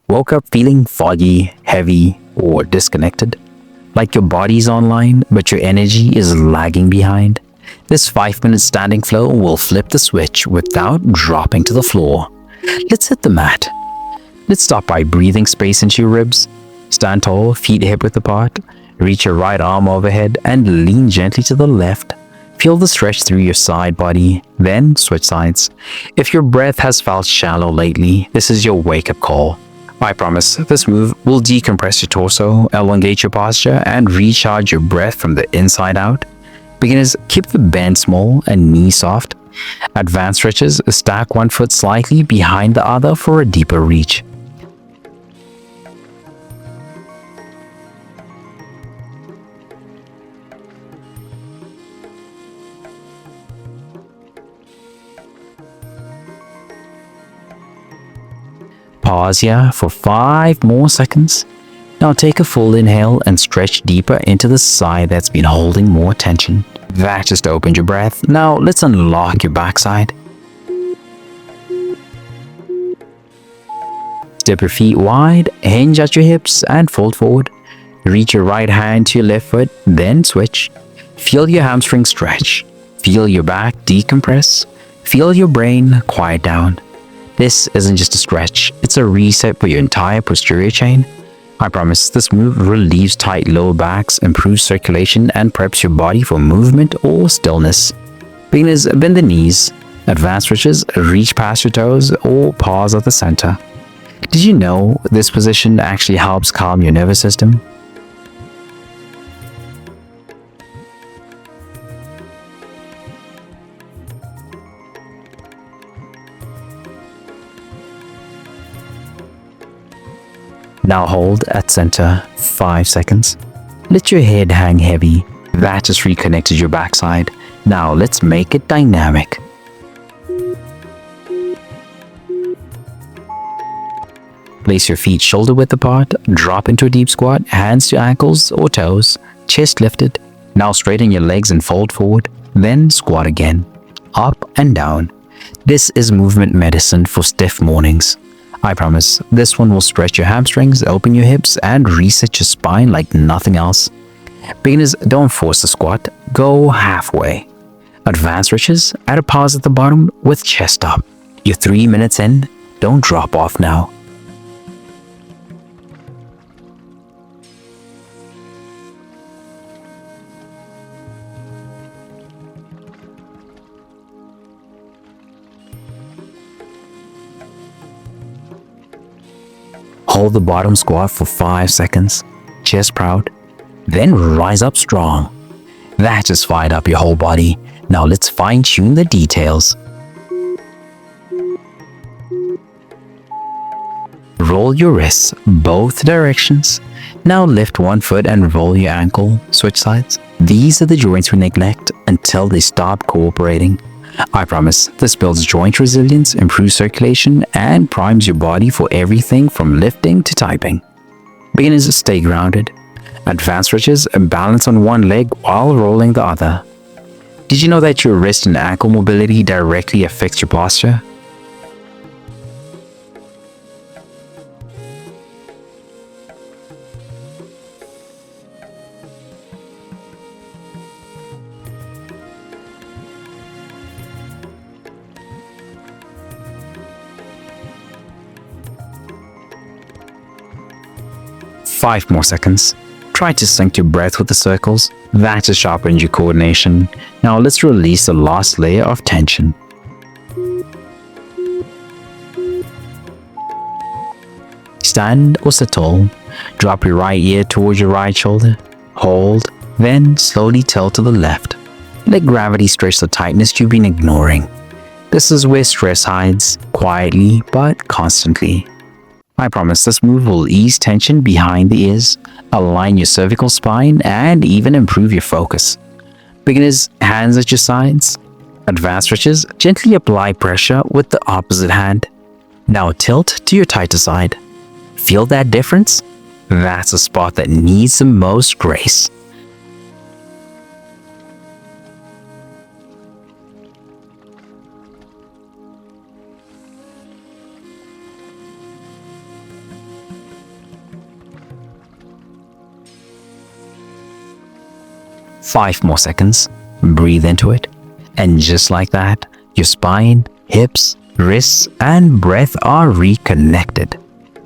Woke up feeling foggy, heavy, or disconnected? Like your body's online, but your energy is lagging behind? This 5-minute standing flow will flip the switch without dropping to the floor. Let's hit the mat. Let's start by breathing space into your ribs. Stand tall, feet hip width apart. Reach your right arm overhead and lean gently to the left. Feel the stretch through your side body, then switch sides. If your breath has felt shallow lately, this is your wake-up call. I promise, this move will decompress your torso, elongate your posture, and recharge your breath from the inside out. Beginners, keep the bend small and knee soft. Advanced stretches, stack one foot slightly behind the other for a deeper reach. Pause here for 5 more seconds. Now take a full inhale and stretch deeper into the side that's been holding more tension. That just opened your breath. Now let's unlock your backside. Step your feet wide, hinge at your hips and fold forward. Reach your right hand to your left foot, then switch. Feel your hamstring stretch. Feel your back decompress. Feel your brain quiet down. This isn't just a stretch, it's a reset for your entire posterior chain. I promise this move relieves tight lower backs, improves circulation, and preps your body for movement or stillness. Beginners, bend the knees. Advanced stretches, reach past your toes or pause at the center. Did you know this position actually helps calm your nervous system? Now hold at center 5 seconds. Let your head hang heavy. That just reconnected your backside. Now let's make it dynamic. Place your feet shoulder width apart, drop into a deep squat, hands to ankles or toes, chest lifted. Now straighten your legs and fold forward, then squat again, up and down. This is movement medicine for stiff mornings. I promise, this one will stretch your hamstrings, open your hips, and reset your spine like nothing else. Beginners, don't force the squat, go halfway. Advanced stretches, add a pause at the bottom with chest up. You're 3 minutes in, don't drop off now. Hold the bottom squat for 5 seconds, chest proud, then rise up strong. That just fired up your whole body. Now let's fine-tune the details. Roll your wrists both directions. Now lift one foot and roll your ankle, switch sides. These are the joints we neglect until they stop cooperating. I promise, this builds joint resilience, improves circulation, and primes your body for everything from lifting to typing. Beginners, stay grounded. Advanced stretches, balance on one leg while rolling the other. Did you know that your wrist and ankle mobility directly affects your posture? Five more seconds. Try to sync your breath with the circles. That just sharpens your coordination. Now let's release the last layer of tension. Stand or sit tall. Drop your right ear towards your right shoulder. Hold, then slowly tilt to the left. Let gravity stretch the tightness you've been ignoring. This is where stress hides, quietly but constantly. I promise this move will ease tension behind the ears, align your cervical spine, and even improve your focus. Beginners, hands at your sides. Advanced stretches, gently apply pressure with the opposite hand. Now tilt to your tighter side. Feel that difference? That's a spot that needs the most grace. 5 more seconds. Breathe into it. And just like that, your spine, hips, wrists, and breath are reconnected.